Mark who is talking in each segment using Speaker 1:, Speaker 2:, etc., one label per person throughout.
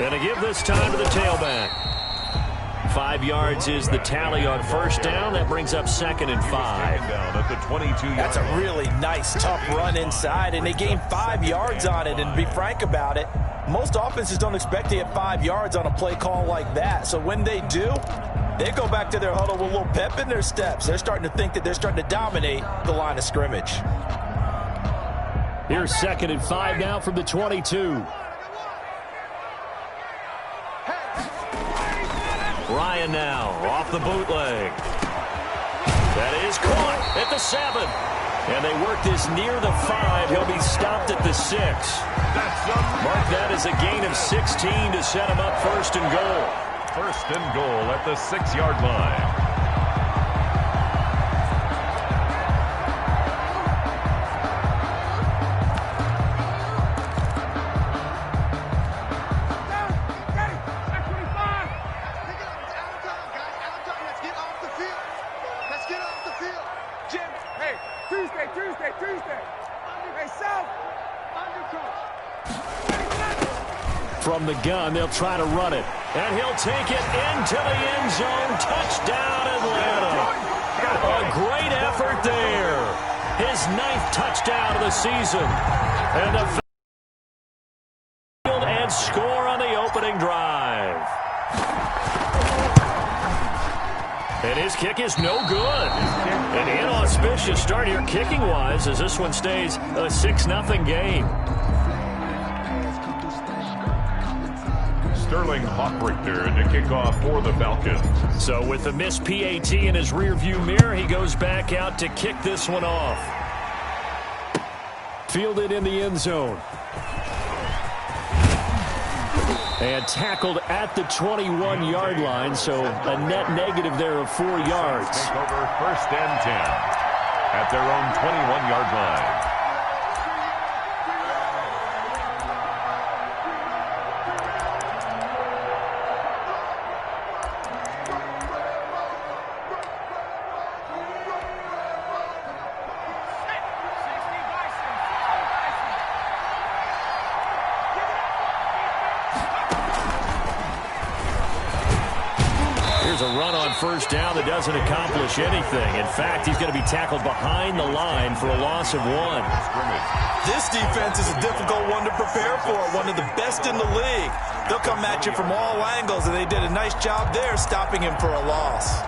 Speaker 1: And to give this time to the tailback. 5 yards is the tally on first down. That brings up 2nd and 5.
Speaker 2: Down at the 22-yard.
Speaker 3: That's a really nice, tough run inside, and they gained 5 yards on it. And to be frank about it, most offenses don't expect to get 5 yards on a play call like that. So when they do, they go back to their huddle with a little pep in their steps. They're starting to think that they're starting to dominate the line of scrimmage.
Speaker 1: Here's 2nd and 5 now from the 22. Ryan now off the bootleg. That is caught at the 7. And they work this near the 5. He'll be stopped at the 6. Mark that as a gain of 16 to set him up 1st and goal.
Speaker 2: 1st and goal at the 6-yard line.
Speaker 1: From the gun, they'll try to run it. And he'll take it into the end zone. Touchdown, Atlanta. A great effort there. His 9th touchdown of the season. And the field and score on the opening drive. And his kick is no good. An inauspicious start here kicking-wise as this one stays a 6-0 game.
Speaker 2: Sterling Hockrichter to kick off for the Falcons.
Speaker 1: So with the missed PAT in his rearview mirror, he goes back out to kick this one off. Fielded in the end zone. And tackled at the 21-yard line, so a net negative there of 4 yards.
Speaker 2: Take over 1st and 10 at their own 21-yard line.
Speaker 1: First down that doesn't accomplish anything. In fact, he's going to be tackled behind the line for a loss of 1.
Speaker 3: This defense is a difficult one to prepare for, one of the best in the league. They'll come at you from all angles, and they did a nice job there stopping him for a loss.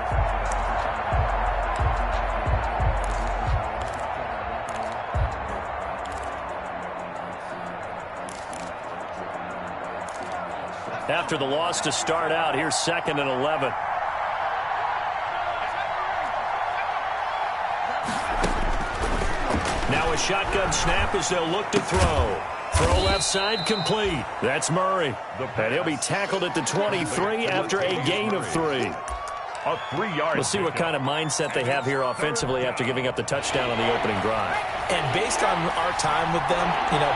Speaker 1: After the loss to start out, here's 2nd and 11. Now a shotgun snap as they'll look to throw. Throw left side complete. That's Murray. And he'll be tackled at the 23 after a gain of 3.
Speaker 2: A 3-yard.
Speaker 1: We'll see what kind of mindset they have here offensively after giving up the touchdown on the opening drive.
Speaker 3: And based on our time with them,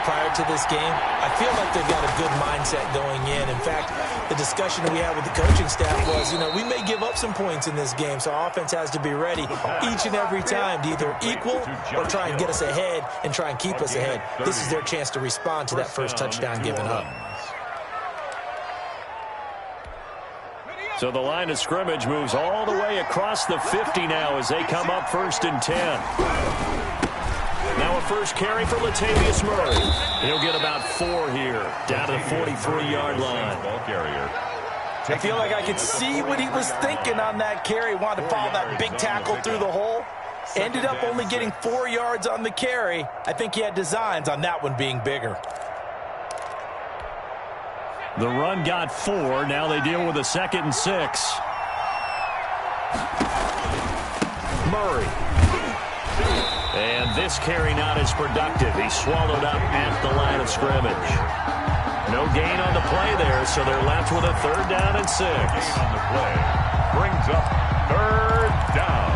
Speaker 3: prior to this game, I feel like they've got a good mindset going in. In fact, the discussion we had with the coaching staff was, we may give up some points in this game, so our offense has to be ready each and every time to either equal or try and get us ahead and try and keep us ahead. This is their chance to respond to that first touchdown given up.
Speaker 1: So the line of scrimmage moves all the way across the 50 now as they come up 1st and 10. Now a first carry for Latavius Murray. He'll get about 4 here, down to the 43-yard line.
Speaker 2: Ball carrier.
Speaker 3: I feel like I could see what he was thinking on that carry. Wanted to follow that big tackle through the hole. Ended up only getting 4 yards on the carry. I think he had designs on that one being bigger.
Speaker 1: The run got 4. Now they deal with a 2nd and 6. Murray. And this carry not as productive. He's swallowed up at the line of scrimmage. No gain on the play there, so they're left with a 3rd down and 6.
Speaker 2: Gain on the play brings up 3rd down.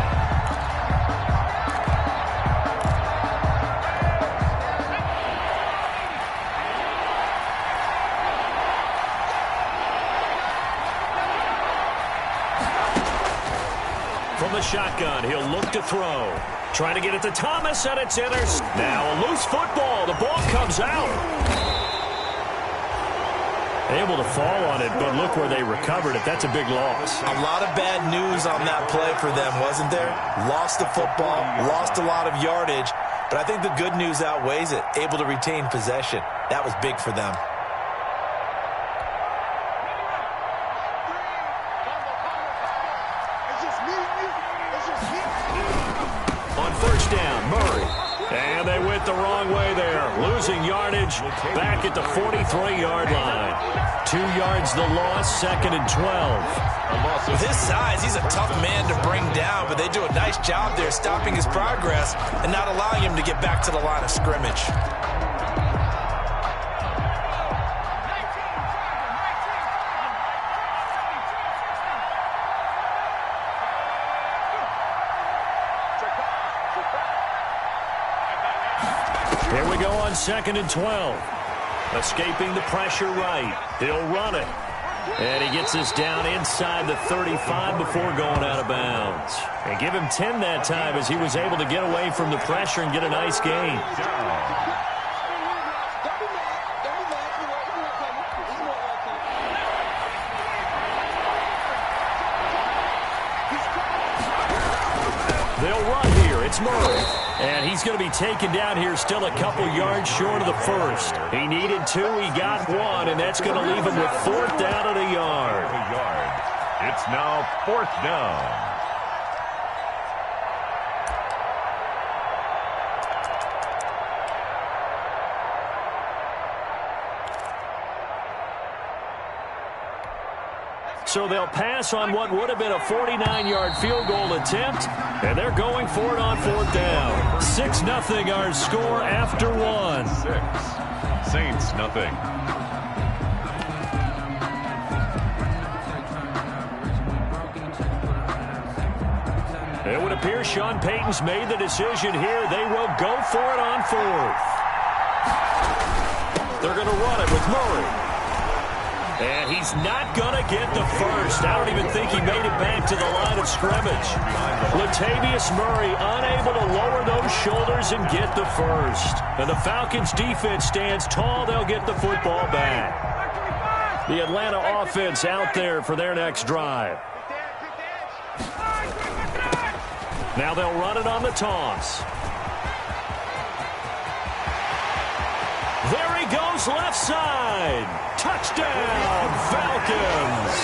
Speaker 1: From the shotgun. He'll look to throw. Trying to get it to Thomas, and it's intercepted. Now a loose football. The ball comes out. Able to fall on it, but look where they recovered it. That's a big loss.
Speaker 3: A lot of bad news on that play for them, wasn't there? Lost the football, lost a lot of yardage, but I think the good news outweighs it. Able to retain possession. That was big for them.
Speaker 1: On first down, Murray. And they went the wrong way there. Losing yardage back at the 43-yard line. 2 yards the loss, 2nd and 12.
Speaker 3: With his size, he's a tough man to bring down, but they do a nice job there stopping his progress and not allowing him to get back to the line of scrimmage.
Speaker 1: Here we go on 2nd and 12. Escaping the pressure right. He'll run it. And he gets us down inside the 35 before going out of bounds. And give him 10 that time as he was able to get away from the pressure and get a nice gain. They'll run here. It's Murray. And he's going to be taken down here still a couple yards short of the first. He needed 2. He got 1, and that's going to leave him with 4th down at a yard.
Speaker 2: It's now 4th down.
Speaker 1: So they'll pass on what would have been a 49-yard field goal attempt, and they're going for it on 4th down. 6-0 our score after 1.
Speaker 2: 6. Saints nothing.
Speaker 1: It would appear Sean Payton's made the decision here. They will go for it on 4th. They're going to run it with Murray. And he's not going to get the first. I don't even think he made it back to the line of scrimmage. Latavius Murray unable to lower those shoulders and get the first. And the Falcons defense stands tall. They'll get the football back. The Atlanta offense out there for their next drive. Now they'll run it on the toss. There he goes, left side. Touchdown, Falcons.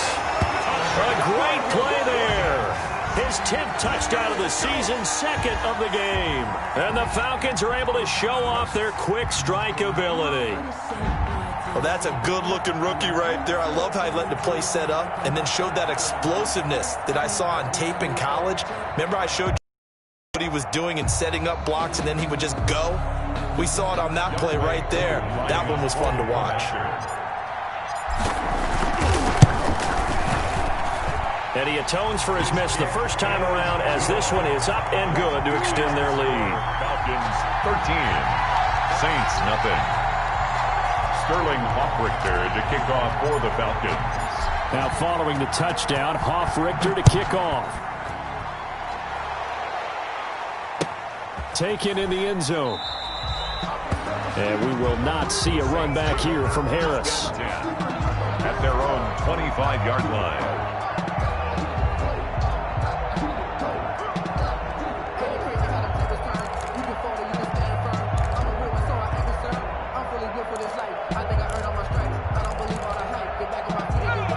Speaker 1: A great play there. His 10th touchdown of the season, 2nd of the game. And the Falcons are able to show off their quick strike ability.
Speaker 3: Well, that's a good-looking rookie right there. I love how he let the play set up and then showed that explosiveness that I saw on tape in college. Remember I showed you what he was doing and setting up blocks, and then he would just go? We saw it on that play right there. That one was fun to watch.
Speaker 1: And he atones for his miss the first time around as this one is up and good to extend their lead.
Speaker 2: Falcons 13. Saints nothing. Sterling Hoffrichter to kick off for the Falcons.
Speaker 1: Now following the touchdown, Hoffrichter to kick off. Taken in the end zone. And we will not see a run back here from Harris.
Speaker 2: At their own 25-yard line.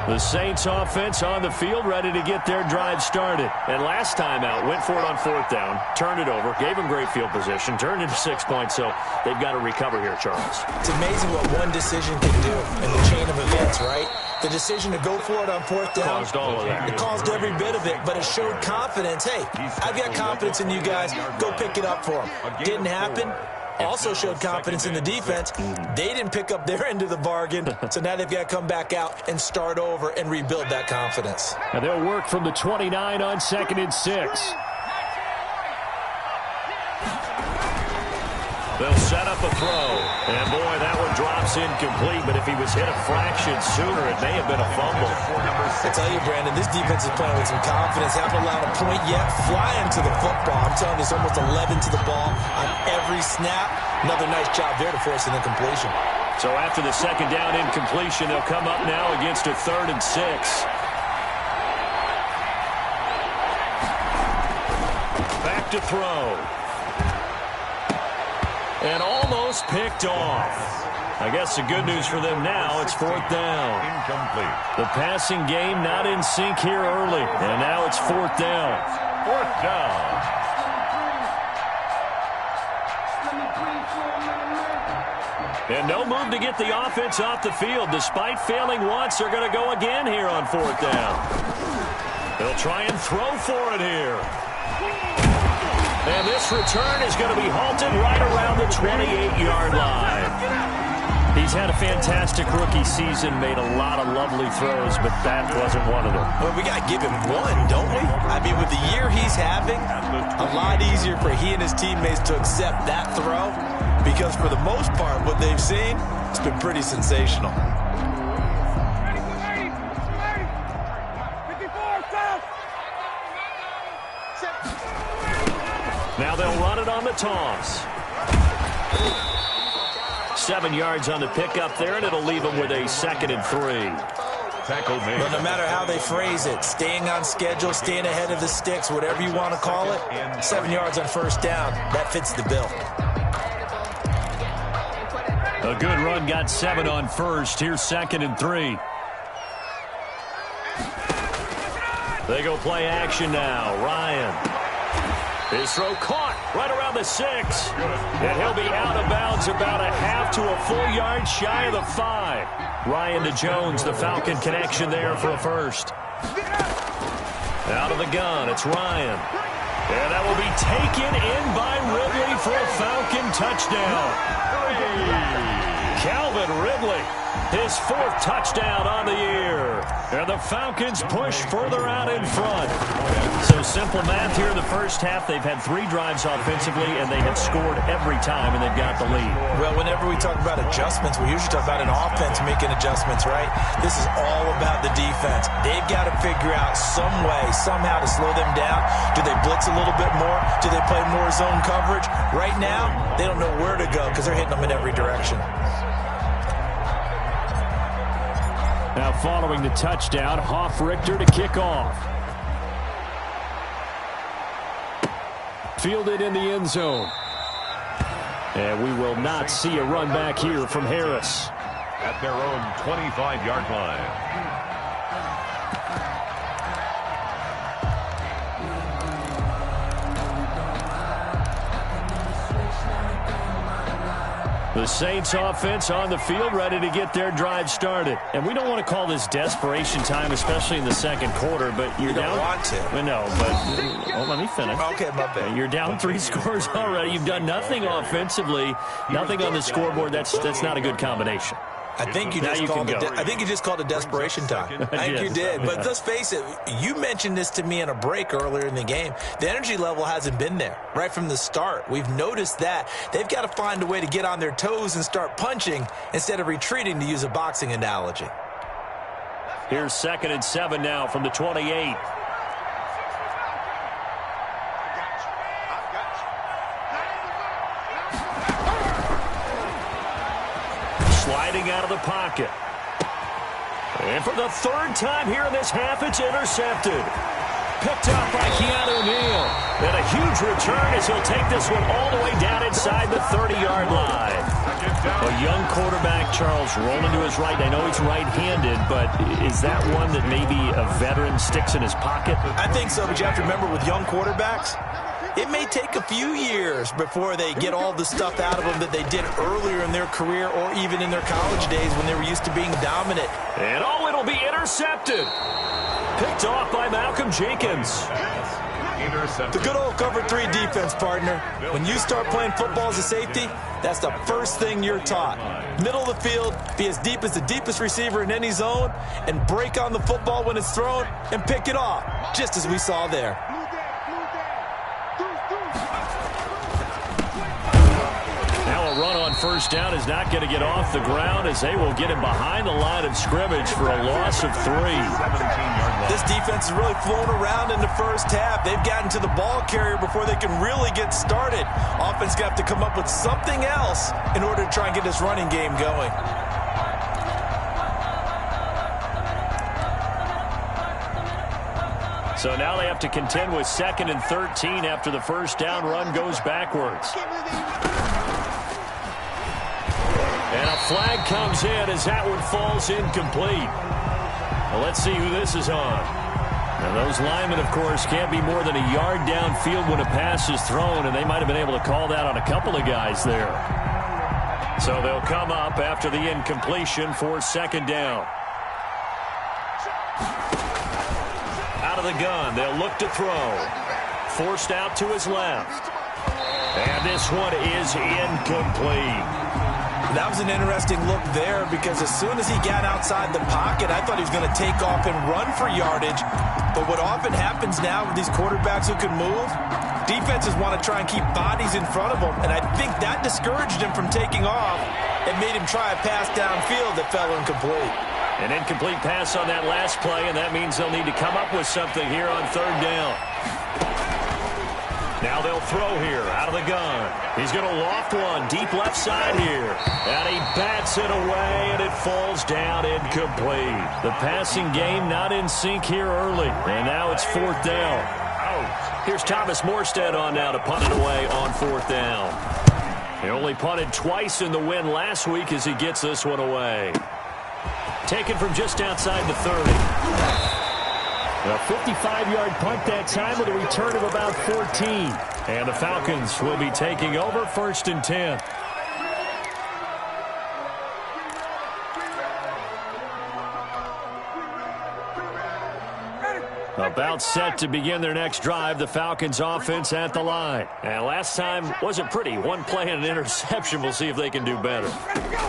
Speaker 1: The Saints offense on the field, ready to get their drive started. And last time out, went for it on 4th down, turned it over, gave them great field position, turned into 6 points, so they've got to recover here, Charles.
Speaker 3: It's amazing what one decision can do in the chain of events, right? The decision to go for it on 4th down.
Speaker 1: Caused all of that.
Speaker 3: It caused every bit of it, but it showed confidence. Hey, I've got confidence in you guys. Go pick it up for them. Didn't happen. Also showed confidence in the defense. They didn't pick up their end of the bargain, so now they've got to come back out and start over and rebuild that confidence.
Speaker 1: And they'll work from the 29 on 2nd and 6. They'll set up a throw. And, boy, that one drops incomplete. But if he was hit a fraction sooner, it may have been a fumble.
Speaker 3: I tell you, Brandon, this defense is playing with some confidence. Haven't allowed a point yet. Flying to the football. I'm telling you, there's almost 11 to the ball on every snap. Another nice job there to force an incompletion.
Speaker 1: So after the second down incompletion, they'll come up now against a 3rd and 6. Back to throw. And almost picked off. I guess the good news for them now, it's 4th down.
Speaker 2: Incomplete.
Speaker 1: The passing game not in sync here early. And now it's 4th down.
Speaker 2: 4th down.
Speaker 1: And no move to get the offense off the field. Despite failing once, they're going to go again here on 4th down. They'll try and throw for it here. And this return is going to be halted right around the 28-yard line. He's had a fantastic rookie season, made a lot of lovely throws, but that wasn't one of them.
Speaker 3: Well, we got to give him one, don't we? I mean, with the year he's having, a lot easier for he and his teammates to accept that throw, because for the most part, what they've seen, it's been pretty sensational.
Speaker 1: Now they'll run it on the toss. 7 yards on the pickup there, and it'll leave them with a 2nd and 3.
Speaker 2: Tackle made.
Speaker 3: But no matter how they phrase it, staying on schedule, staying ahead of the sticks, whatever you want to call it, 7 yards on 1st down, that fits the bill.
Speaker 1: A good run got 7 on 1st. Here's 2nd and 3. They go play action now. Ryan. His throw caught right around the 6. And he'll be out of bounds about a half to a full yard shy of the 5. Ryan to Jones, the Falcon connection there for a 1st. Out of the gun, it's Ryan. And that will be taken in by Ridley for a Falcon touchdown. Calvin Ridley, his 4th touchdown on the year. And the Falcons push further out in front. So simple math here in the first half. They've had 3 drives offensively, and they have scored every time, and they've got the lead.
Speaker 3: Well, whenever we talk about adjustments, we usually talk about an offense making adjustments, right? This is all about the defense. They've got to figure out some way, somehow to slow them down. Do they blitz a little bit more? Do they play more zone coverage? Right now, they don't know where to go because they're hitting them in every direction.
Speaker 1: Now following the touchdown, Richter to kick off. Fielded in the end zone. And we will not see a run back here from Harris.
Speaker 2: At their own 25-yard line.
Speaker 1: The Saints offense on the field, ready to get their drive started. And we don't want to call this desperation time, especially in the second quarter, but you're down.
Speaker 3: You don't want to.
Speaker 1: No, but let me finish.
Speaker 3: Okay, my bad.
Speaker 1: You're down 3 scores already. You've done nothing offensively, nothing on the scoreboard. That's not a good combination.
Speaker 3: I think you just called it desperation time. I think you did. But let's face it, you mentioned this to me in a break earlier in the game. The energy level hasn't been there right from the start. We've noticed that. They've got to find a way to get on their toes and start punching instead of retreating, to use a boxing analogy.
Speaker 1: Here's 2nd and 7 now from the 28. Sliding out of the pocket. And for the 3rd time here in this half, it's intercepted. Picked up by Keanu Neal. And a huge return as he'll take this one all the way down inside the 30-yard line. A young quarterback, Charles, rolling to his right. I know he's right-handed, but is that one that maybe a veteran sticks in his pocket?
Speaker 3: I think so, but you have to remember with young quarterbacks, it may take a few years before they get all the stuff out of them that they did earlier in their career or even in their college days when they were used to being dominant.
Speaker 1: And it'll be intercepted. Picked off by Malcolm Jenkins.
Speaker 3: The good old cover 3 defense, partner. When you start playing football as a safety, that's the first thing you're taught. Middle of the field, be as deep as the deepest receiver in any zone, and break on the football when it's thrown and pick it off, just as we saw there.
Speaker 1: first down is not going to get off the ground as they will get him behind the line of scrimmage for a loss of 3.
Speaker 3: This defense is really flown around in the first half. They've gotten to the ball carrier before they can really get started. Offense going to have to come up with something else in order to try and get this running game going.
Speaker 1: So now they have to contend with 2nd and 13 after the first down run goes backwards. And a flag comes in as that one falls incomplete. Well, let's see who this is on. Now, those linemen, of course, can't be more than a yard downfield when a pass is thrown, and they might have been able to call that on a couple of guys there. So they'll come up after the incompletion for 2nd down. Out of the gun, they'll look to throw. Forced out to his left. And this one is incomplete.
Speaker 3: That was an interesting look there because as soon as he got outside the pocket, I thought he was going to take off and run for yardage. But what often happens now with these quarterbacks who can move, defenses want to try and keep bodies in front of them. And I think that discouraged him from taking off and made him try a pass downfield that fell incomplete.
Speaker 1: An incomplete pass on that last play, and that means they'll need to come up with something here on 3rd down. Now they'll throw here out of the gun. He's going to loft one deep left side here. And he bats it away, and it falls down incomplete. The passing game not in sync here early, and now it's 4th down. Here's Thomas Morstead on now to punt it away on 4th down. He only punted twice in the win last week as he gets this one away. Taken from just outside the 30. A 55-yard punt that time with a return of about 14. And the Falcons will be taking over 1st and 10. About set to begin their next drive, the Falcons offense at the line. And last time wasn't pretty. One play and an interception. We'll see if they can do better.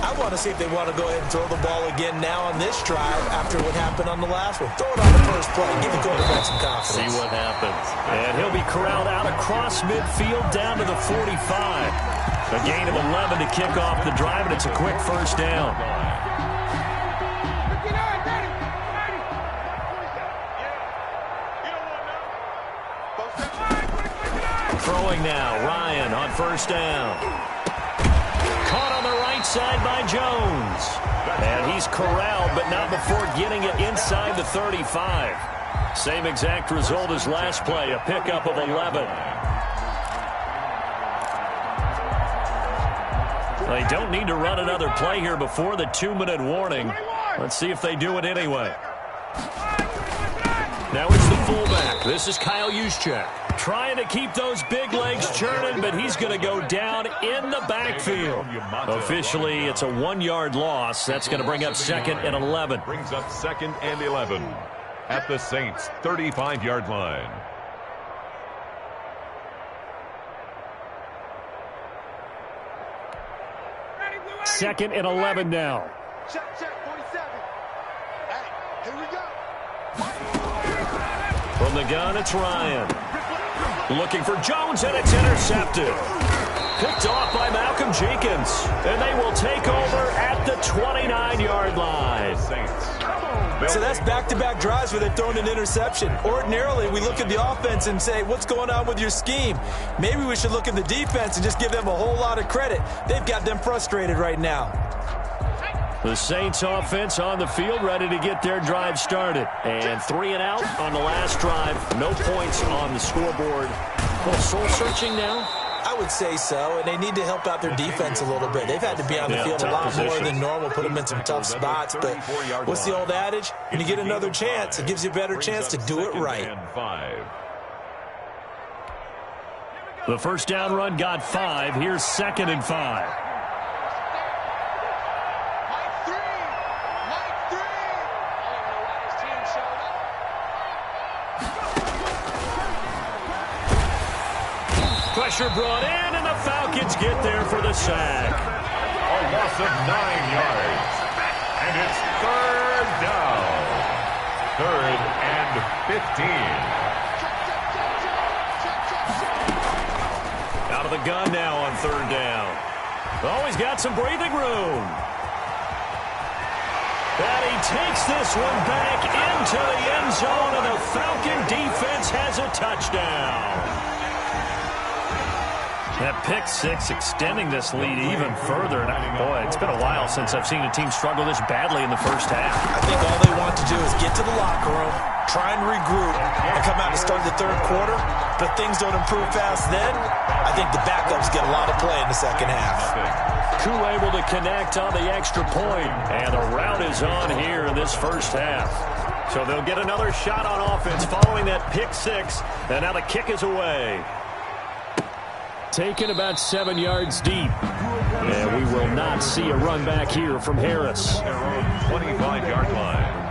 Speaker 3: I want to see if they want to go ahead and throw the ball again now on this drive after what happened on the last one. Throw it on the first play. Give the quarterback some confidence.
Speaker 1: See what happens. And he'll be corralled out across midfield down to the 45. A gain of 11 to kick off the drive, and it's a quick first down. Throwing now, Ryan on 1st down. Caught on the right side by Jones. And he's corralled, but not before getting it inside the 35. Same exact result as last play, a pickup of 11. They don't need to run another play here before the 2-minute warning. Let's see if they do it anyway. Now it's the fullback. This is Kyle Juszczyk. Trying to keep those big legs churning, but he's going to go down in the backfield. Officially, it's a 1-yard loss. That's going to bring up 2nd and 11.
Speaker 2: Brings up 2nd and 11 at the Saints' 35-yard line.
Speaker 1: Second and 11 now.
Speaker 4: Check, 47. Hey, here we go.
Speaker 1: From the gun, it's Ryan. Looking for Jones, and it's intercepted. Picked off by Malcolm Jenkins. And they will take over at the 29-yard line.
Speaker 3: So that's back-to-back drives where they've thrown an interception. Ordinarily, we look at the offense and say, what's going on with your scheme? Maybe we should look at the defense and just give them a whole lot of credit. They've got them frustrated right now.
Speaker 1: The Saints offense on the field, ready to get their drive started. And 3 and out on the last drive. No points on the scoreboard. A little soul-searching now?
Speaker 3: I would say so, and they need to help out their defense a little bit. They've had to be on the field a lot more than normal, put them in some tough spots. But what's the old adage? When you get another chance, it gives you a better chance to do it right.
Speaker 1: The first down run got 5. Here's 2nd and 5. Pressure brought in, and the Falcons get there for the sack.
Speaker 2: A loss of 9 yards. And it's 3rd down. 3rd and 15.
Speaker 1: Out of the gun now on 3rd down. Oh, he's got some breathing room. And he takes this one back into the end zone, and the Falcon defense has a touchdown. That pick six extending this lead even further. And boy, it's been a while since I've seen a team struggle this badly in the first half.
Speaker 3: I think all they want to do is get to the locker room, try and regroup, and come out and start the third quarter. But if things don't improve fast then, I think the backups get a lot of play in the second half.
Speaker 1: Koo able to connect on the extra point, and the rout is on here in this first half. So they'll get another shot on offense following that pick six, and now the kick is away. Taken about 7 yards deep. And we will not see a run back here from Harris.
Speaker 2: Their own 25-yard line.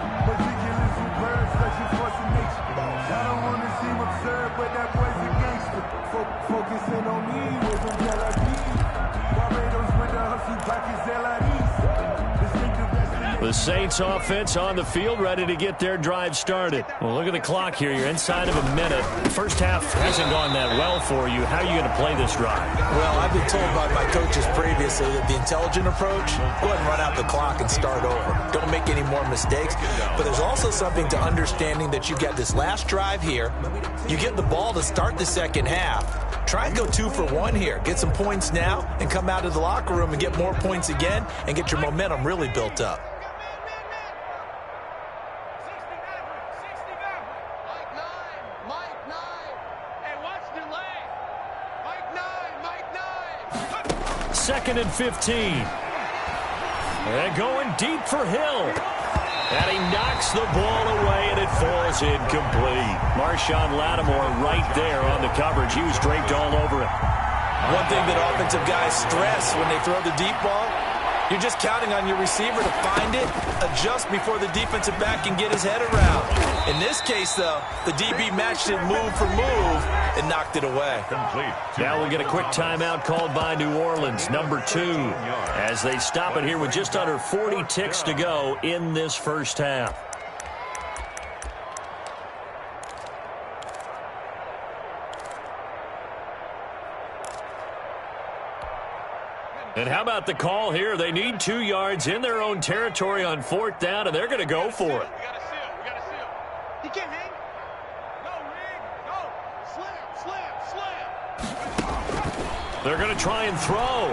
Speaker 1: The Saints offense on the field, ready to get their drive started. Well, look at the clock here. You're inside of a minute. First half hasn't gone that well for you. How are you going to play this drive?
Speaker 3: Well, I've been told by my coaches previously that the intelligent approach, go ahead and run out the clock and start over. Don't make any more mistakes. But there's also something to understanding that you've got this last drive here. You get the ball to start the second half. Try and go 2 for 1 here. Get some points now and come out of the locker room and get more points again and get your momentum really built up.
Speaker 1: Second and 15. And going deep for Hill. And he knocks the ball away, and it falls incomplete. Marshawn Lattimore right there on the coverage. He was draped all over it.
Speaker 3: One thing that offensive guys stress when they throw the deep ball, you're just counting on your receiver to find it, adjust before the defensive back can get his head around. In this case, though, the DB matched it move for move and knocked it away.
Speaker 2: Complete.
Speaker 1: Now we'll get a quick timeout called by New Orleans, number 2, as they stop it here with just under 40 ticks to go in this first half. And how about the call here? They need 2 yards in their own territory on 4th down, and they're going to go for it.
Speaker 4: We got to seal. He can't hang. No, Rig. No. Slam.
Speaker 1: They're going to try and throw.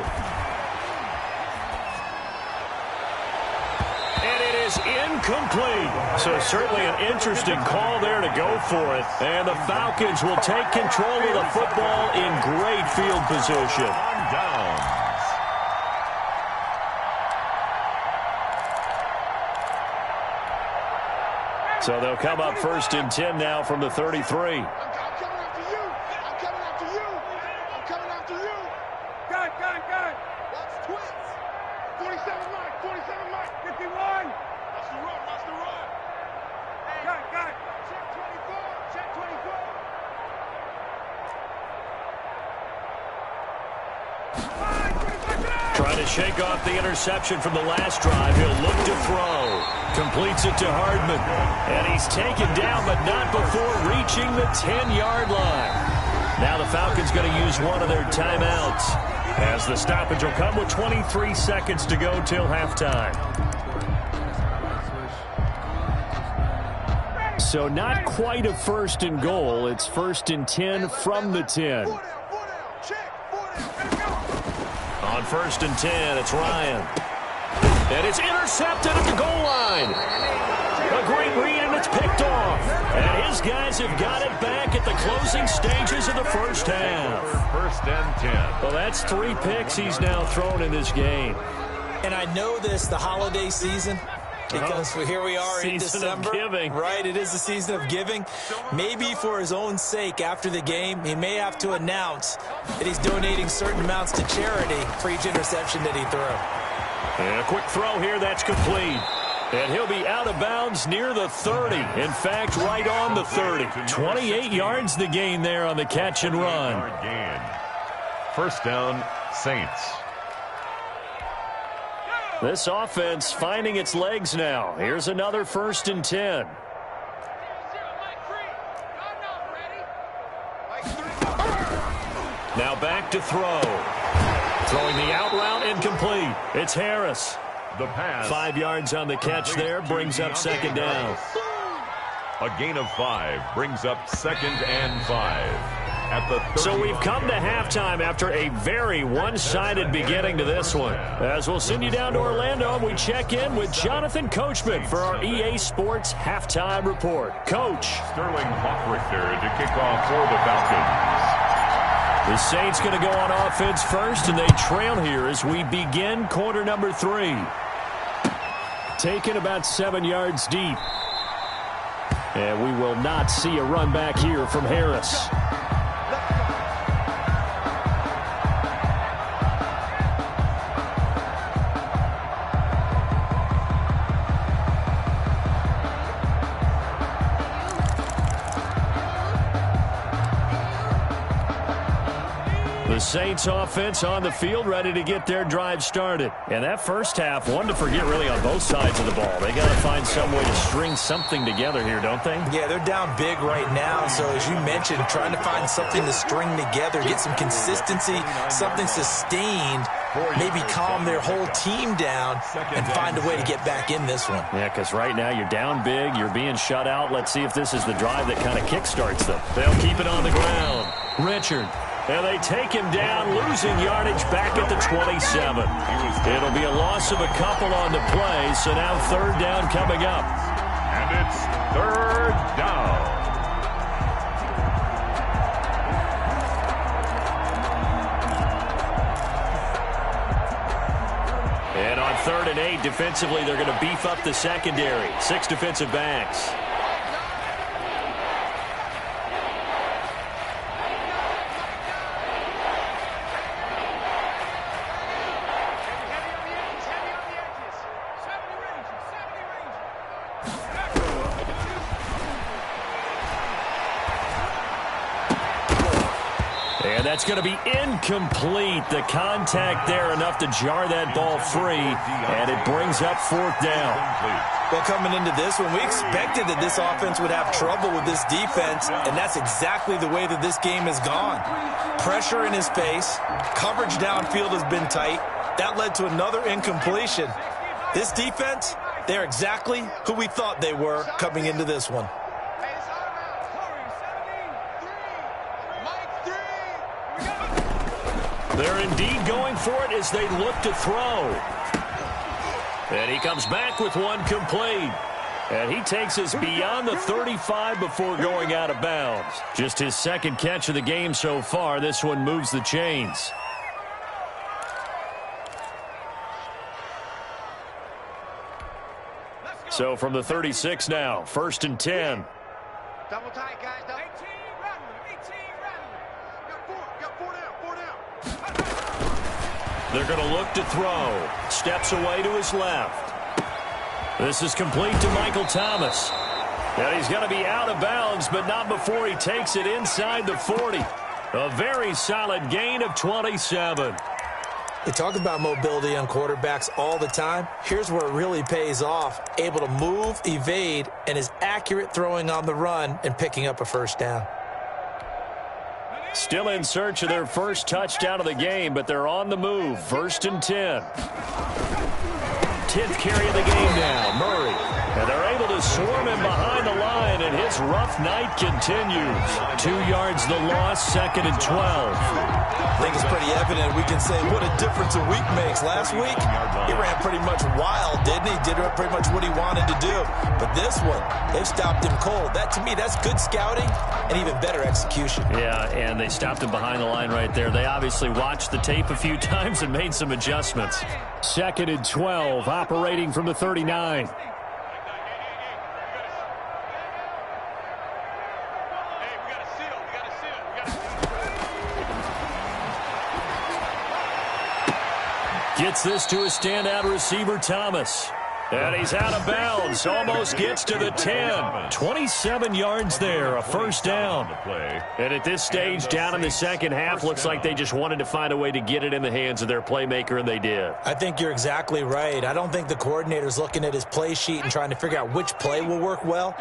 Speaker 1: And it is incomplete. So certainly an interesting call there to go for it. And the Falcons will take control of the football in great field position.
Speaker 2: On down.
Speaker 1: So they'll come up 1st and 10 now from the 33.
Speaker 4: I'm coming after you. Gun. Watch twins. 47 Mike. 51. Watch the run. Hey, gun. Check 24.
Speaker 1: Trying to shake off the interception from the last drive. He'll look to throw. Completes it to Hardman. And he's taken down, but not before reaching the 10-yard line. Now the Falcons going to use one of their timeouts, as the stoppage will come with 23 seconds to go till halftime. So not quite a 1st and goal. It's 1st and 10 from the 10. On 1st and 10, it's Ryan. And it's intercepted at the goal line. A great read, and it's picked off. And his guys have got it back at the closing stages of the first half.
Speaker 2: 1st and 10.
Speaker 1: Well, that's 3 picks he's now thrown in this game.
Speaker 3: And I know this, the holiday season, because here we are in December.
Speaker 1: Season of giving.
Speaker 3: Right, it is the season of giving. Maybe for his own sake after the game, he may have to announce that he's donating certain amounts to charity for each interception that he threw.
Speaker 1: And a quick throw here, that's complete. And he'll be out of bounds near the 30. In fact, right on the 30. 28 yards the gain there on the catch and run.
Speaker 2: Gain. 1st down, Saints.
Speaker 1: This offense finding its legs now. Here's another 1st and 10. Now back to throw. Throwing the out route, incomplete. It's Harris.
Speaker 2: The pass.
Speaker 1: 5 yards on the catch there, brings up second down.
Speaker 2: A gain of 5 brings up 2nd and 5. At the
Speaker 1: so we've come to halftime after a very one-sided beginning to this one. As we'll send you down to Orlando, we check in with Jonathan Coachman for our EA Sports Halftime Report. Coach.
Speaker 2: Sterling Hoffrichter to kick off for the Falcons.
Speaker 1: The Saints going to go on offense first, and they trail here as we begin quarter number 3. Taken about 7 yards deep. And we will not see a run back here from Harris. The Saints offense on the field, ready to get their drive started. And that first half, one to forget really on both sides of the ball. They got to find some way to string something together here, don't they?
Speaker 3: Yeah, they're down big right now. So as you mentioned, trying to find something to string together, get some consistency, something sustained, maybe calm their whole team down and find a way to get back in this one.
Speaker 1: Yeah, because right now you're down big, you're being shut out. Let's see if this is the drive that kind of kickstarts them. They'll keep it on the ground. Richard. And they take him down, losing yardage back at the 27. It'll be a loss of a couple on the play, so now 3rd down coming up.
Speaker 2: And it's 3rd down.
Speaker 1: And on 3rd and 8, defensively, they're going to beef up the secondary. 6 defensive backs. And that's going to be incomplete. The contact there enough to jar that ball free, and it brings up 4th down.
Speaker 3: Well, coming into this one, we expected that this offense would have trouble with this defense, and that's exactly the way that this game has gone. Pressure in his face, coverage downfield has been tight. That led to another incompletion. This defense, they're exactly who we thought they were coming into this one.
Speaker 1: They're indeed going for it as they look to throw. And he comes back with one complete. And he takes us beyond the 35 before going out of bounds. Just his 2nd catch of the game so far. This one moves the chains. So from the 36 now, 1st and 10.
Speaker 4: Double tight, guys. 18 got 4 down.
Speaker 1: They're going to look to throw. Steps away to his left. This is complete to Michael Thomas. And he's going to be out of bounds, but not before he takes it inside the 40. A very solid gain of 27.
Speaker 3: We talk about mobility on quarterbacks all the time. Here's where it really pays off. Able to move, evade, and is accurate throwing on the run and picking up a 1st down.
Speaker 1: Still in search of their first touchdown of the game, but they're on the move. 1st and 10. 10th carry of the game now, Murray. And they're able to swarm him behind the line, and his rough night continues. 2 yards the loss, 2nd and 12.
Speaker 3: I think it's pretty evident. We can say what a difference a week makes. Last week, he ran pretty much wild, didn't he? Did pretty much what he wanted to do. But this one, they've stopped him cold. That, to me, that's good scouting and even better execution.
Speaker 1: Yeah, and they stopped him behind the line right there. They obviously watched the tape a few times and made some adjustments. 2nd and 12, operating from the 39. Gets this to a standout receiver, Thomas. And he's out of bounds. Almost gets to the 10. 27 yards there, a 1st down. And at this stage, down in the 2nd half, looks like they just wanted to find a way to get it in the hands of their playmaker, and they did.
Speaker 3: I think you're exactly right. I don't think the coordinator's looking at his play sheet and trying to figure out which play will work well.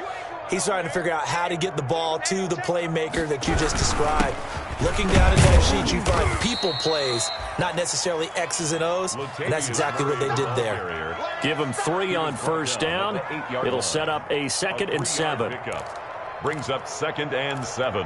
Speaker 3: He's trying to figure out how to get the ball to the playmaker that you just described. Looking down at that sheet, you find people plays, not necessarily X's and O's, and that's exactly what they did there.
Speaker 1: Give them 3 on first down. It'll set up a 2nd and 7.
Speaker 2: Brings up 2nd and 7.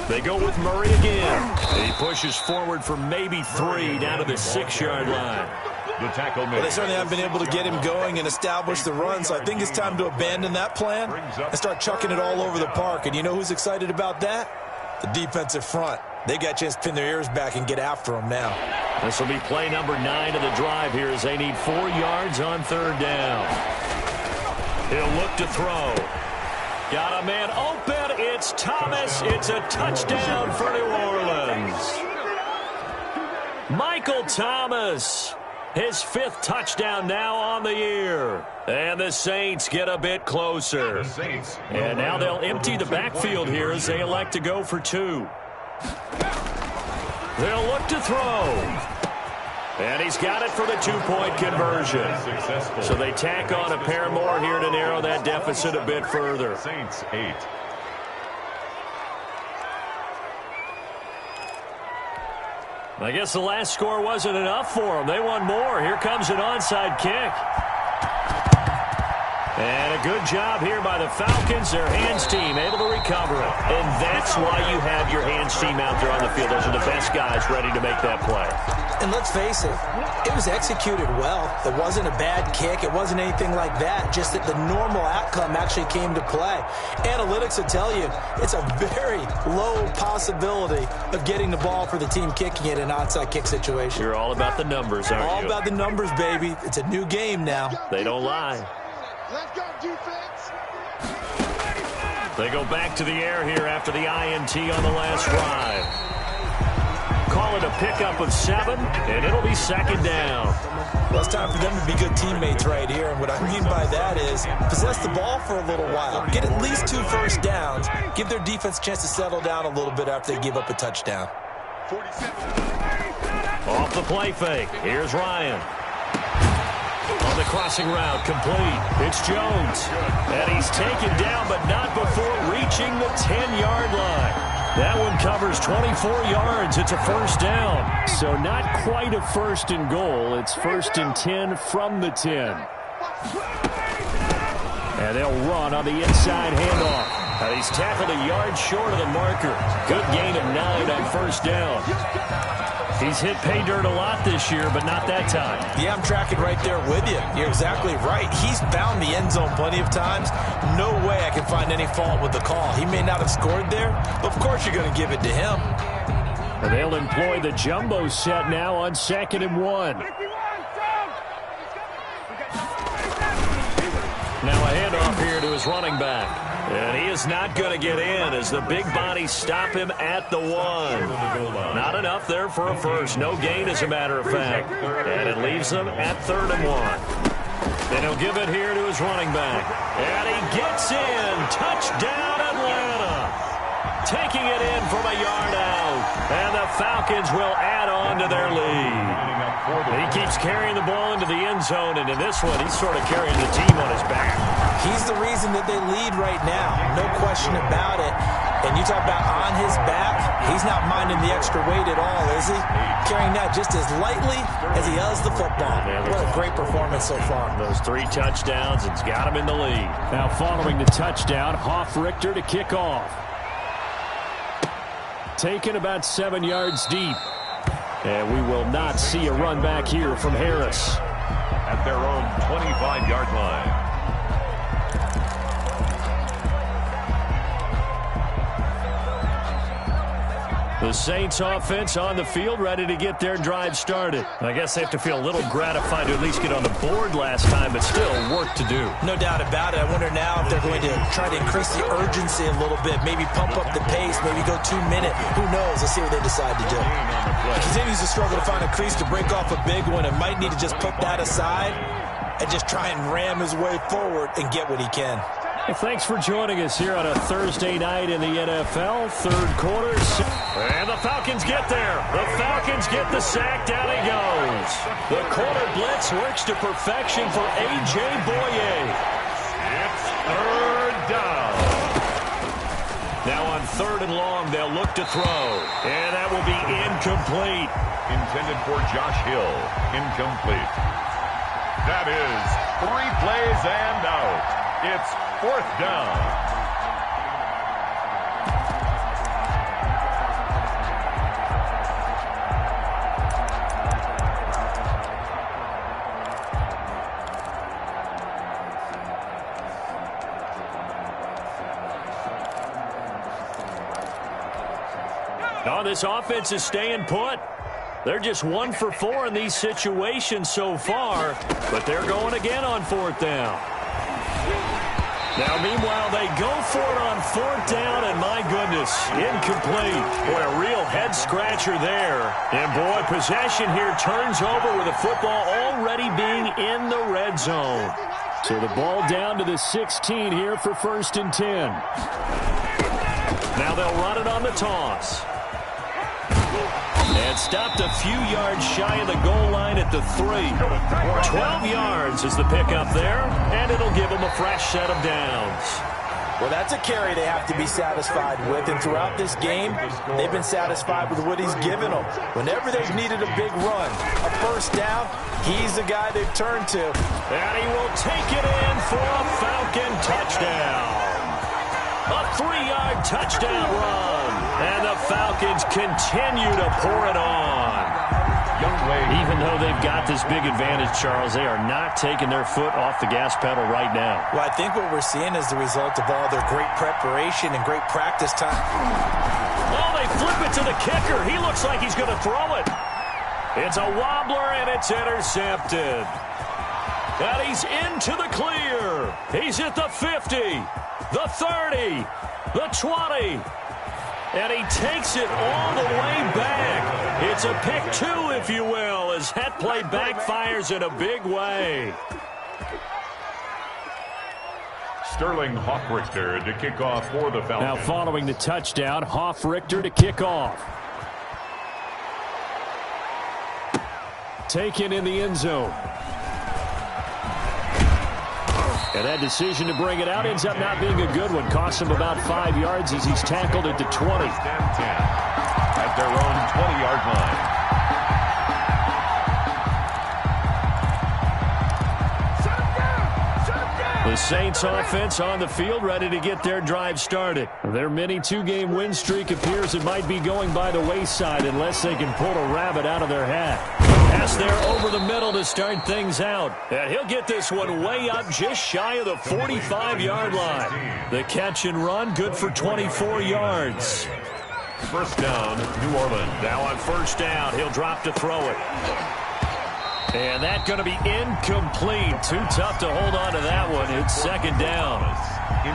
Speaker 1: They go with Murray again. He pushes forward for maybe 3 down to the 6-yard line.
Speaker 2: The tackle made.
Speaker 3: Well, they certainly haven't been able to get him going and establish the run, so I think it's time to abandon that plan and start chucking it all over the park. And you know who's excited about that? The defensive front. They got a chance to pin their ears back and get after him now.
Speaker 1: This will be play number 9 of the drive here as they need 4 yards on 3rd down. He'll look to throw. Got a man open. It's Thomas. It's a touchdown for New Orleans. Michael Thomas, his 5th touchdown now on the year. And the Saints get a bit closer. And now they'll empty the backfield here as they elect to go for 2. They'll look to throw. And he's got it for the 2-point conversion. So they tack on a pair more here to narrow that deficit a bit further.
Speaker 2: Saints 8.
Speaker 1: I guess the last score wasn't enough for them. They want more. Here comes an onside kick. And a good job here by the Falcons. Their hands team able to recover it. And that's why you have your hands team out there on the field. Those are the best guys ready to make that play.
Speaker 3: And let's face it, it was executed well. It wasn't a bad kick. It wasn't anything like that. Just that the normal outcome actually came to play. Analytics will tell you it's a very low possibility of getting the ball for the team kicking it in an onside kick situation.
Speaker 1: You're all about the numbers, aren't you?
Speaker 3: All about the numbers, baby. It's a new game now.
Speaker 1: They don't lie.
Speaker 4: Let's go, defense.
Speaker 1: They go back to the air here after the INT on the last drive. Call it a pickup of 7, and it'll be 2nd down.
Speaker 3: Well, it's time for them to be good teammates right here. And what I mean by that is possess the ball for a little while. Get at least 2 first downs. Give their defense a chance to settle down a little bit after they give up a touchdown.
Speaker 4: 47.
Speaker 1: Off the play fake. Here's Ryan. On the crossing route, complete. It's Jones. And he's taken down, but not before reaching the 10-yard line. That one covers 24 yards. It's a 1st down. So not quite a 1st and goal. It's 1st and 10 from the 10. And they'll run on the inside handoff. And he's tackled a yard short of the marker. Good gain of 9 on 1st down. He's hit pay dirt a lot this year, but not that time.
Speaker 3: Yeah, I'm tracking right there with you. You're exactly right. He's found the end zone plenty of times. No way I can find any fault with the call. He may not have scored there, but of course you're going to give it to him.
Speaker 1: And they'll employ the jumbo set now on 2nd and 1. Now a handoff here to his running back. And he is not going to get in as the big bodies stop him at the 1. Not enough there for a 1st. No gain, as a matter of fact. And it leaves them at 3rd and 1. And he'll give it here to his running back. And he gets in. Touchdown, Atlanta. Taking it in from a yard out. And the Falcons will add on to their lead. He keeps carrying the ball into the end zone, and in this one, he's sort of carrying the team on his back.
Speaker 3: He's the reason that they lead right now. No question about it. And you talk about on his back, he's not minding the extra weight at all, is he? Carrying that just as lightly as he does the football. What a great performance so far.
Speaker 1: Those 3 touchdowns, it's got him in the lead. Now following the touchdown, Hoff-Richter to kick off. Taken about 7 yards deep. And we will not see a run back here from Harris.
Speaker 2: At their own 25-yard line.
Speaker 1: The Saints offense on the field, ready to get their drive started. I guess they have to feel a little gratified to at least get on the board last time, but still work to do.
Speaker 3: No doubt about it. I wonder now if they're going to try to increase the urgency a little bit, maybe pump up the pace, maybe go 2-minute. Who knows? Let's see what they decide to do. He continues to struggle to find a crease to break off a big one and might need to just put that aside and just try and ram his way forward and get what he can.
Speaker 1: Well, thanks for joining us here on a Thursday night in the NFL. Third quarter. And the Falcons get there. The Falcons get the sack. Down he goes. The corner blitz works to perfection for A.J. Boye.
Speaker 2: It's third down.
Speaker 1: Now on third and long, they'll look to throw. And that will be incomplete.
Speaker 2: Intended for Josh Hill. Incomplete. That is 3 plays and out. It's fourth down.
Speaker 1: Oh, this offense is staying put. They're just 1 for 4 in these situations so far, but they're going again on fourth down. Now, meanwhile, they go for it on fourth down, and my goodness, incomplete. Boy, a real head-scratcher there. And, boy, possession here turns over with the football already being in the red zone. So the ball down to the 16 here for 1st and 10. Now they'll run it on the toss. And stopped a few yards shy of the goal line at the 3. 12 yards is the pickup there, and it'll give them a fresh set of downs.
Speaker 3: Well, that's a carry they have to be satisfied with, and throughout this game, they've been satisfied with what he's given them. Whenever they've needed a big run, a first down, he's the guy they've turned to.
Speaker 1: And he will take it in for a Falcon touchdown. A 3-yard touchdown run. And the Falcons continue to pour it on. Even though they've got this big advantage, Charles, they are not taking their foot off the gas pedal right now.
Speaker 3: Well, I think what we're seeing is the result of all their great preparation and great practice time.
Speaker 1: Oh, they flip it to the kicker. He looks like he's going to throw it. It's a wobbler, and it's intercepted. And he's into the clear. He's at the 50, the 30, the 20. And he takes it all the way back. It's a pick 2, if you will, as that play backfires in a big way.
Speaker 2: Sterling Hoffrichter to kick off for the Falcons.
Speaker 1: Now following the touchdown, Hoffrichter to kick off. Taken in the end zone. And that decision to bring it out ends up not being a good one. Costs him about 5 yards as he's tackled at the 20.
Speaker 2: At their own 20-yard line.
Speaker 1: The Saints offense on the field, ready to get their drive started. Their mini 2-game win streak appears it might be going by the wayside unless they can pull a rabbit out of their hat. Pass there over the middle to start things out. And he'll get this one way up just shy of the 45-yard line. The catch and run, good for 24 yards.
Speaker 2: First down, New Orleans.
Speaker 1: Now on first down, he'll drop to throw it. And that's going to be incomplete. Too tough to hold on to that one. It's second down.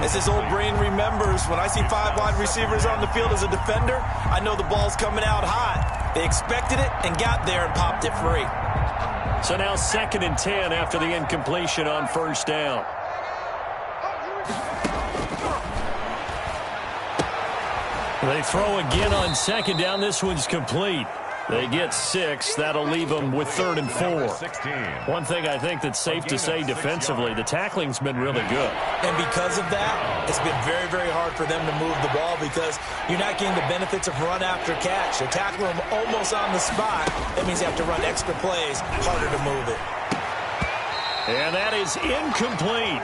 Speaker 3: As his old brain remembers, when I see 5 wide receivers on the field as a defender, I know the ball's coming out hot. They expected it and got there and popped it free.
Speaker 1: So now 2nd and 10 after the incompletion on first down. They throw again on second down. This one's complete. They get 6. That'll leave them with 3rd and 4. One thing I think that's safe to say defensively, the tackling's been really good.
Speaker 3: And because of that, it's been very, very hard for them to move the ball because you're not getting the benefits of run after catch. They tackle them almost on the spot. That means you have to run extra plays, harder to move it.
Speaker 1: And that is incomplete.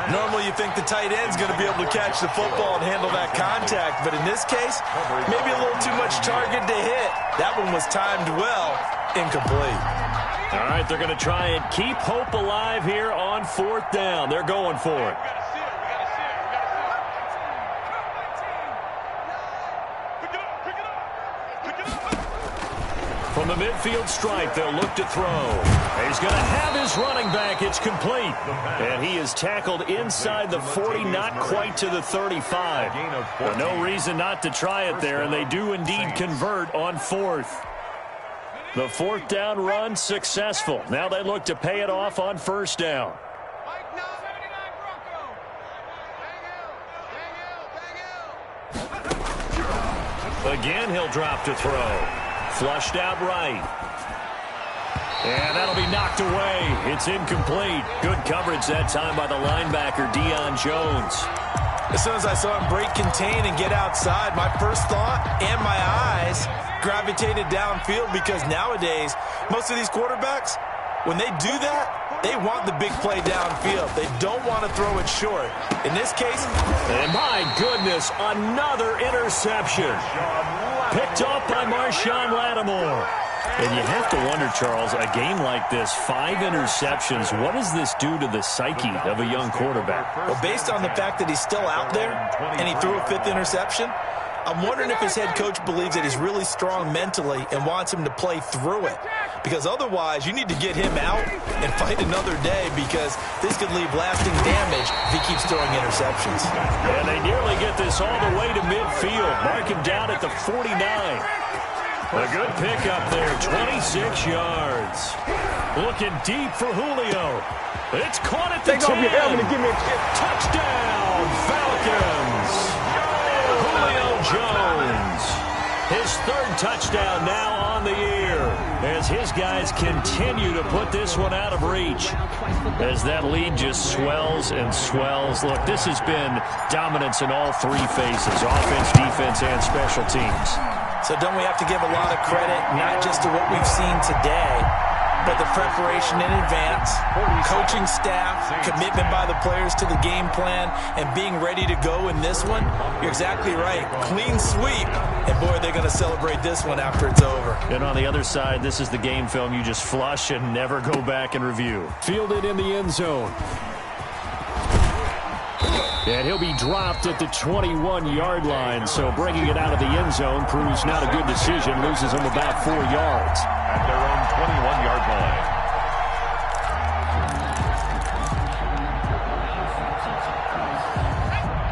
Speaker 3: Normally you think the tight end's going to be able to catch the football and handle that contact, but in this case, maybe a little too much target to hit. That one was timed well. Incomplete.
Speaker 1: All right, they're going to try and keep hope alive here on fourth down. They're going for it. From the midfield stripe, they'll look to throw. He's going to have his running back. It's complete. And he is tackled inside the 40, not quite to the 35. Well, no reason not to try it there, and they do indeed convert on fourth. The fourth down run successful. Now they look to pay it off on first down. Again, he'll drop to throw. Flushed out right. And that'll be knocked away. It's incomplete. Good coverage that time by the linebacker, Deion Jones.
Speaker 3: As soon as I saw him break contain and get outside, my first thought and my eyes gravitated downfield, because nowadays, most of these quarterbacks, when they do that, they want the big play downfield. They don't want to throw it short. In this case,
Speaker 1: and my goodness, another interception. Picked off by Marshawn Lattimore. And you have to wonder, Charles, a game like this, 5 interceptions, what does this do to the psyche of a young quarterback?
Speaker 3: Well, based on the fact that he's still out there and he threw a 5th interception, I'm wondering if his head coach believes that he's really strong mentally and wants him to play through it. Because otherwise, you need to get him out and fight another day, because this could leave lasting damage if he keeps throwing interceptions.
Speaker 1: And they nearly get this all the way to midfield. Mark him down at the 49. A good pickup there, 26 yards. Looking deep for Julio. It's caught at the 10. Touchdown, Falcons. Julio Jones. His 3rd touchdown now on the year, as his guys continue to put this one out of reach. As that lead just swells and swells. Look, this has been dominance in all 3 phases, offense, defense, and special teams.
Speaker 3: So don't we have to give a lot of credit, not just to what we've seen today, but the preparation in advance, coaching staff, commitment by the players to the game plan, and being ready to go in this one? You're exactly right. Clean sweep. And, boy, they're going to celebrate this one after it's over.
Speaker 1: And on the other side, this is the game film you just flush and never go back and review. Fielded in the end zone. And he'll be dropped at the 21-yard line, so bringing it out of the end zone proves not a good decision. Loses him about 4 yards.
Speaker 2: At their own 21-yard line.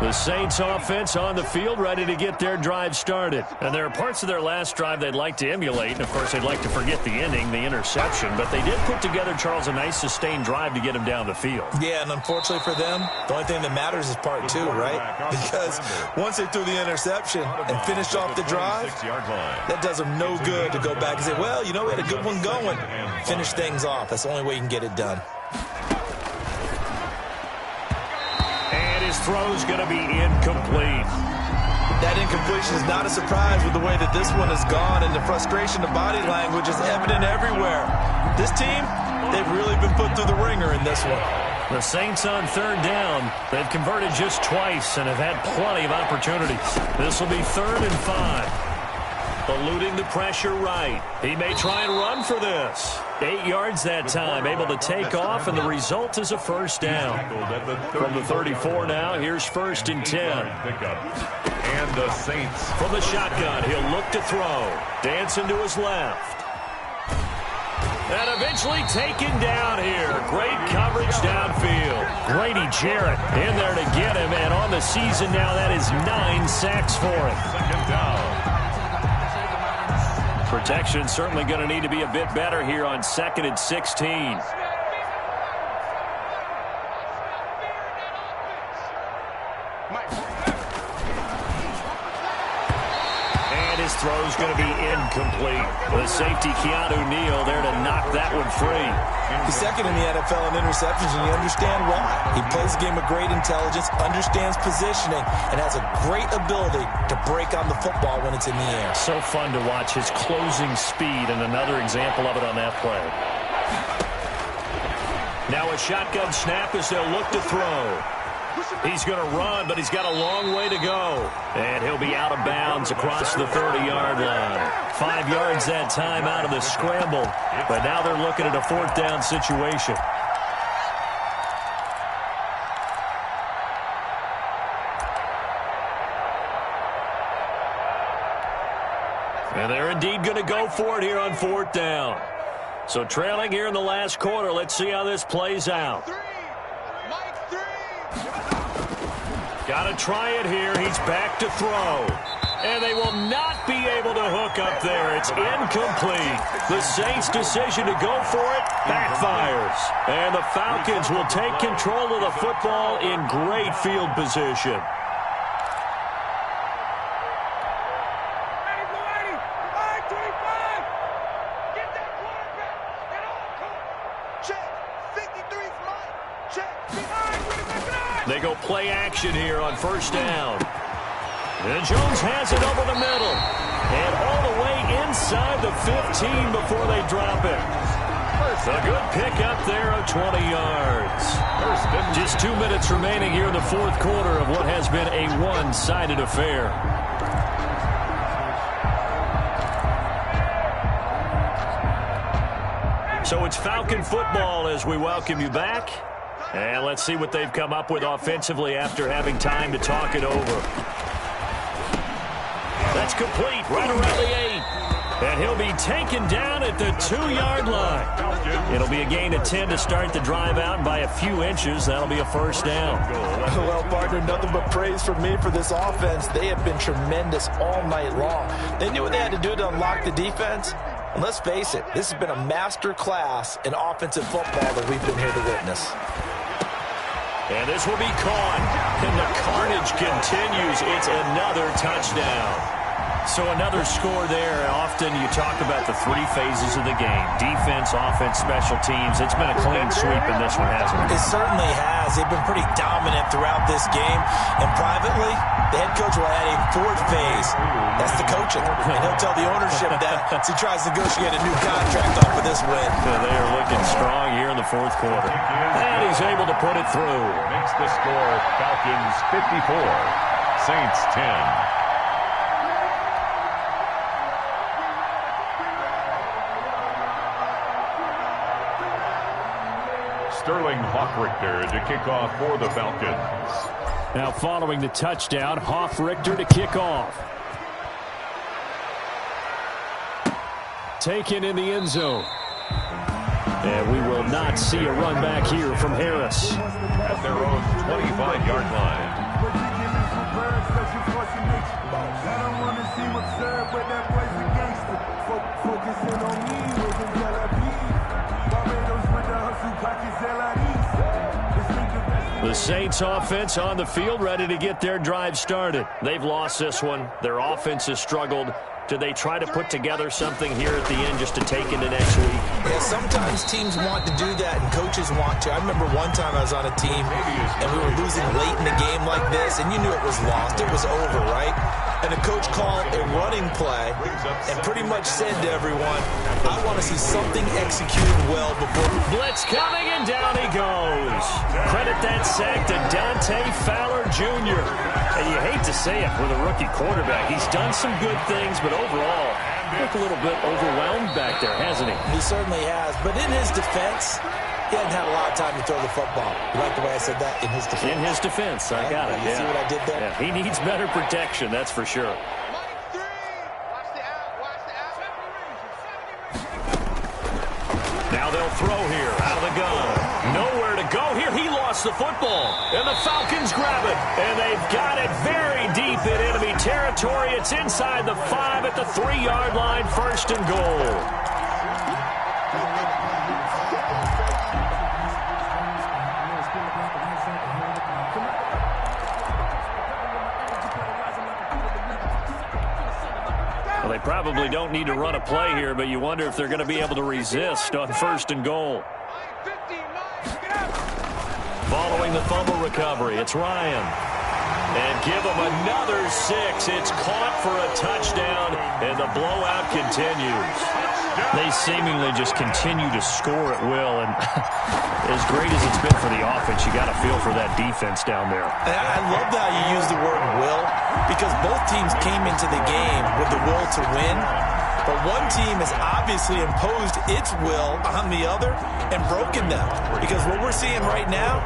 Speaker 1: The Saints offense on the field, ready to get their drive started. And there are parts of their last drive they'd like to emulate. And, of course, they'd like to forget the ending, the interception. But they did put together, Charles, a nice sustained drive to get him down the field.
Speaker 3: Yeah, and unfortunately for them, the only thing that matters is part 2, right? Because once they threw the interception and finished off the drive, that does them no good to go back and say, well, you know, we had a good one going. Finish things off. That's the only way you can get it done.
Speaker 1: Throw's going to be incomplete.
Speaker 3: That incompletion is not a surprise with the way that this one has gone, and the frustration of body language is evident everywhere. This team, they've really been put through the ringer in this one.
Speaker 1: The Saints on 3rd down. They've converted just twice and have had plenty of opportunities. This will be 3rd and 5. Eluding the pressure right. He may try and run for this. 8 yards that time, able to take off, and the result is a first down. From the 34 now, here's 1st and 10.
Speaker 2: And the Saints.
Speaker 1: From the shotgun, he'll look to throw. Dancing to his left. And eventually taken down here. Great coverage downfield. Grady Jarrett in there to get him, and on the season now, that is 9 sacks for him.
Speaker 2: 2nd down.
Speaker 1: Protection certainly going to need to be a bit better here on 2nd and 16. And his throw's going to be incomplete. The safety, Keanu Neal, there to knock that one free.
Speaker 3: He's 2nd in the NFL in interceptions, and you understand why. He plays a game of great intelligence, understands positioning, and has a great ability to break on the football when it's in the air.
Speaker 1: So fun to watch his closing speed, and another example of it on that play. Now a shotgun snap as they'll look to throw. He's going to run, but he's got a long way to go. And he'll be out of bounds across the 30-yard line. 5 yards that time out of the scramble. But now they're looking at a 4th down situation. And they're indeed going to go for it here on 4th down. So trailing here in the last quarter. Let's see how this plays out. Got to try it here. He's back to throw. And they will not be able to hook up there. It's incomplete. The Saints' decision to go for it backfires. And the Falcons will take control of the football in great field position. They go play action here on first down. And Jones has it over the middle. And all the way inside the 15 before they drop it. A good pickup there of 20 yards. Just 2 minutes remaining here in the fourth quarter of what has been a one-sided affair. So it's Falcon football as we welcome you back. And let's see what they've come up with offensively after having time to talk it over. That's complete right around the 8. And he'll be taken down at the 2-yard line. It'll be a gain of 10 to start the drive out by a few inches. That'll be a first down.
Speaker 3: Well, partner, nothing but praise from me for this offense. They have been tremendous all night long. They knew what they had to do to unlock the defense. And let's face it, this has been a master class in offensive football that we've been here to witness.
Speaker 1: And this will be caught. And the carnage continues. It's another touchdown. So another score there. Often you talk about the three phases of the game. Defense, offense, special teams. It's been a clean sweep in this one, hasn't it?
Speaker 3: It certainly has. They've been pretty dominant throughout this game. And privately, the head coach will add a fourth phase. That's the coaching. And he'll tell the ownership that as he tries to negotiate a new contract off of this win.
Speaker 1: Yeah, they are looking strong here in the fourth quarter. And he's able to put it through.
Speaker 2: Makes the score Falcons 54, Saints 10. Sterling Hoffrichter to kick off for the Falcons.
Speaker 1: Now following the touchdown, Hoffrichter to kick off. Taken in the end zone. And we will not see a run back here from Harris.
Speaker 2: At their own 25-yard line.
Speaker 1: The Saints offense on the field, ready to get their drive started. They've lost this one. Their offense has struggled. Do they try to put together something here at the end just to take into next week?
Speaker 3: Yeah, sometimes teams want to do that and coaches want to. I remember one time I was on a team and we were losing late in the game like this, and you knew it was lost. It was over, right? And the coach called a running play and pretty much said to everyone, I want to see something executed well before.
Speaker 1: Blitz coming, and down he goes. Credit that sack to Dante Fowler Jr. And you hate to say it with a rookie quarterback. He's done some good things, but overall, looked a little bit overwhelmed back there, hasn't he?
Speaker 3: He certainly has. But in his defense, he hasn't had a lot of time to throw the football. You like the way I said that? In his defense.
Speaker 1: In his defense. I got it.
Speaker 3: You see what I did there?
Speaker 1: Yeah, he needs better protection, that's for sure. Now they'll throw here out of the gun. Nowhere to go here. He lost the football. And the Falcons grab it. And they've got it very deep in enemy territory. It's inside the 5 at the 3-yard line. First and goal. Well, they probably don't need to run a play here, but you wonder if they're going to be able to resist on first and goal. Following the fumble recovery, it's Ryan. And give him another 6. It's caught for a touchdown, and the blowout continues. They seemingly just continue to score at will, and as great as it's been for the offense, you got to feel for that defense down there.
Speaker 3: I love how you use the word will, because both teams came into the game with the will to win, but one team has obviously imposed its will on the other and broken them. Because what we're seeing right now,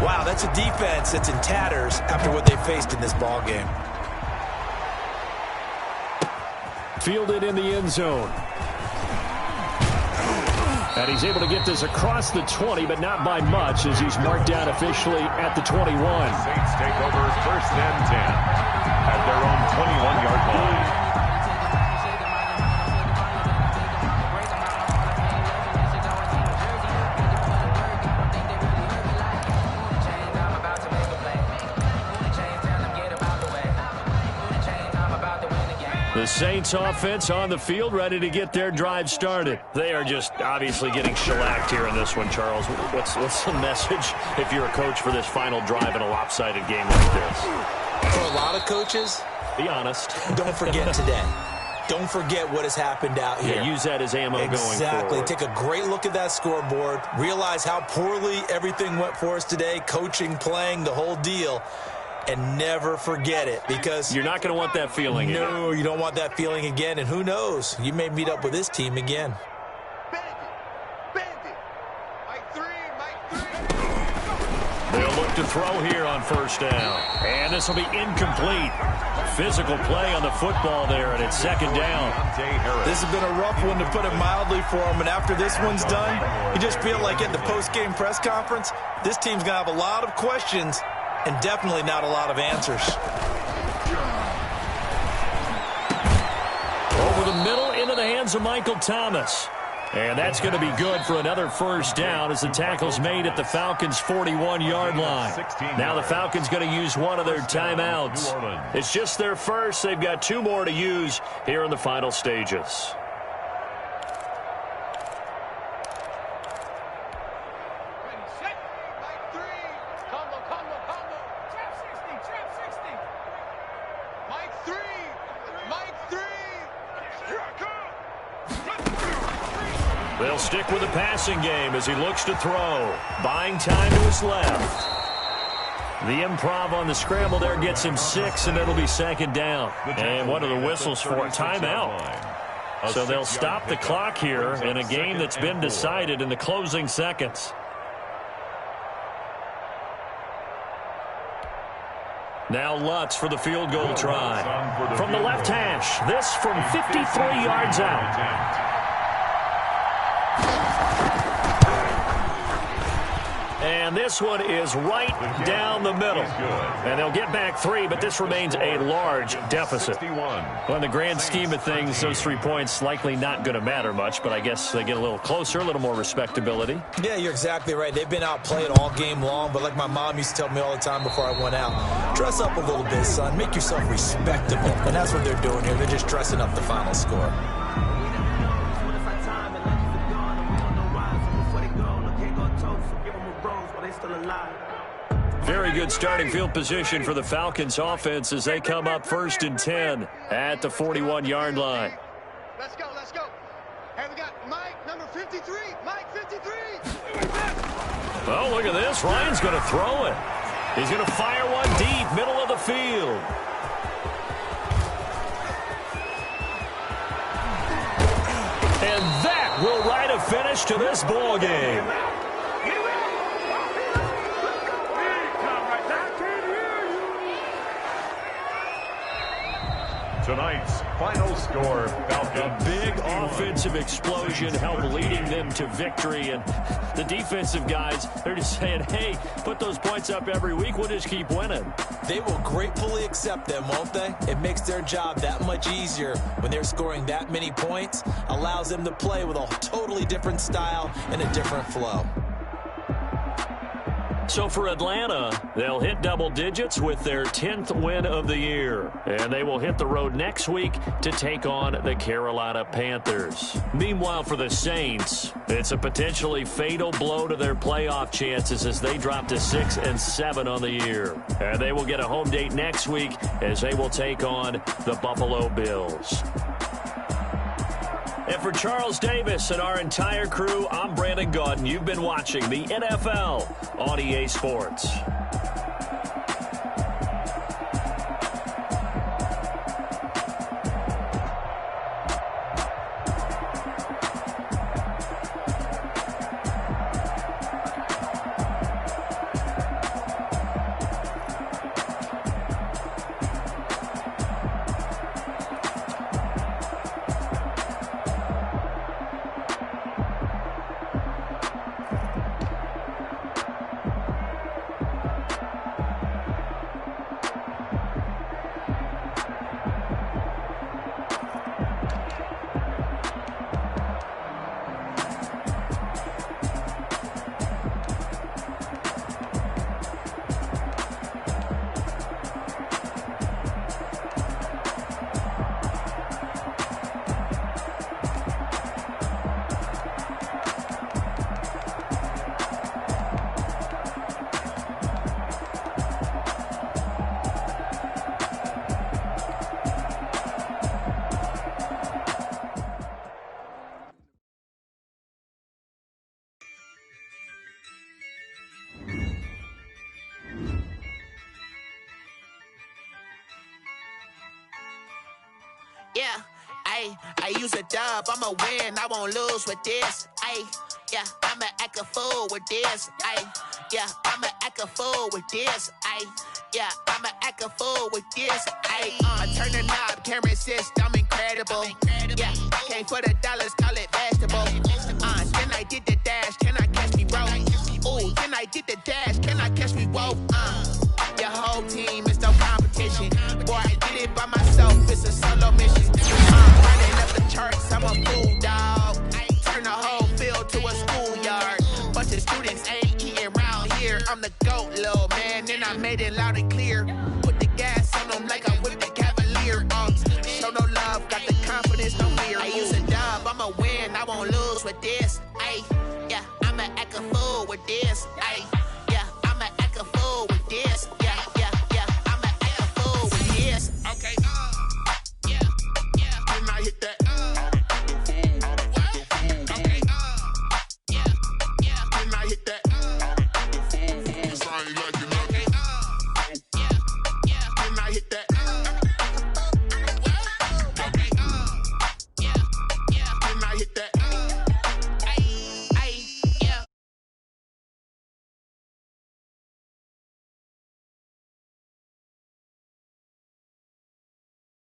Speaker 3: wow, that's a defense that's in tatters after what they faced in this ball game.
Speaker 1: Fielded in the end zone. And he's able to get this across the 20, but not by much, as he's marked down officially at the 21.
Speaker 2: Saints take over first and 10 at their own 21-yard line.
Speaker 1: The The Saints offense on the field, ready to get their drive started. They are just obviously getting shellacked here in this one, Charles. What's the message if you're a coach for this final drive in a lopsided game like this?
Speaker 3: For a lot of coaches,
Speaker 1: be honest.
Speaker 3: Don't forget today. Don't forget what has happened out here.
Speaker 1: Yeah, use that as ammo going forward.
Speaker 3: Exactly. Take a great look at that scoreboard. Realize how poorly everything went for us today. Coaching, playing, the whole deal. And never forget it, because
Speaker 1: you're not going to want that feeling again.
Speaker 3: No, you don't want that feeling again. And who knows? You may meet up with this team again.
Speaker 1: They'll look to throw here on first down. And this will be incomplete. Physical play on the football there, and it's second down.
Speaker 3: This has been a rough one, to put it mildly, for him. And after this one's done, you just feel like at the post-game press conference, this team's going to have a lot of questions and definitely not a lot of answers.
Speaker 1: Over the middle, into the hands of Michael Thomas. And that's going to be good for another first down as the tackle's made at the Falcons' 41-yard line. Now the Falcons going to use one of their timeouts. It's just their first. They've got 2 more to use here in the final stages. They'll stick with the passing game as he looks to throw. Buying time to his left. The improv on the scramble there gets him 6, and it'll be second down. And what are the whistles for? Timeout. So they'll stop the clock here in a game that's been decided in the closing seconds. Now Lutz for the field goal try. From the left hash, this from 53 yards out. And this one is right down the middle. And they'll get back 3, but this remains a large deficit. Well, in the grand scheme of things, those 3 points likely not going to matter much, but I guess they get a little closer, a little more respectability.
Speaker 3: Yeah, you're exactly right. They've been outplayed all game long, but like my mom used to tell me all the time before I went out, dress up a little bit, son. Make yourself respectable. And that's what they're doing here. They're just dressing up the final score.
Speaker 1: Very good starting field position for the Falcons offense as they come up 1st and 10 at the 41-yard line.
Speaker 4: Let's go, let's go. Hey, we got Mike, number 53. Mike, 53.
Speaker 1: Oh, look at this. Ryan's going to throw it. He's going to fire one deep, middle of the field. And that will write a finish to this ball game.
Speaker 2: Tonight's final score, Falcons.
Speaker 1: A big offensive explosion helped leading them to victory. And the defensive guys, they're just saying, hey, put those points up every week. We'll just keep winning.
Speaker 3: They will gratefully accept them, won't they? It makes their job that much easier when they're scoring that many points. Allows them to play with a totally different style and a different flow.
Speaker 1: So for Atlanta, they'll hit double digits with their 10th win of the year. And they will hit the road next week to take on the Carolina Panthers. Meanwhile, for the Saints, it's a potentially fatal blow to their playoff chances as they drop to 6 and 7 on the year. And they will get a home date next week as they will take on the Buffalo Bills. And for Charles Davis and our entire crew, I'm Brandon Gaudin. You've been watching the NFL on EA Sports.
Speaker 5: Ayy, I use a dub, I'ma win, I won't lose with this. Ayy, yeah, I'ma act a fool with this. Ayy, yeah, I'ma act a fool with this. Ayy, yeah, I'ma act a fool with this. Ayy, turn the knob, camera assist, I'm incredible. Yeah, came for the dollars, call it vegetable. Then I did the dash, can I catch me, bro? Ooh, then I did the dash, can I catch me, whoa? Your whole team is no competition. Boy, I did it by myself, it's a solo mission. Running up the charts, I'm a fool, dog. Turn the whole field to a schoolyard. Bunch of students ain't eating round here. I'm the GOAT, little man, and I made it loud and clear. Put the gas on them like I whipped the Cavalier. Show no love, got the confidence, no fear. I use a dub, I'ma win, I won't lose with this. Ayy, yeah, I'ma act a fool with this. Ayy.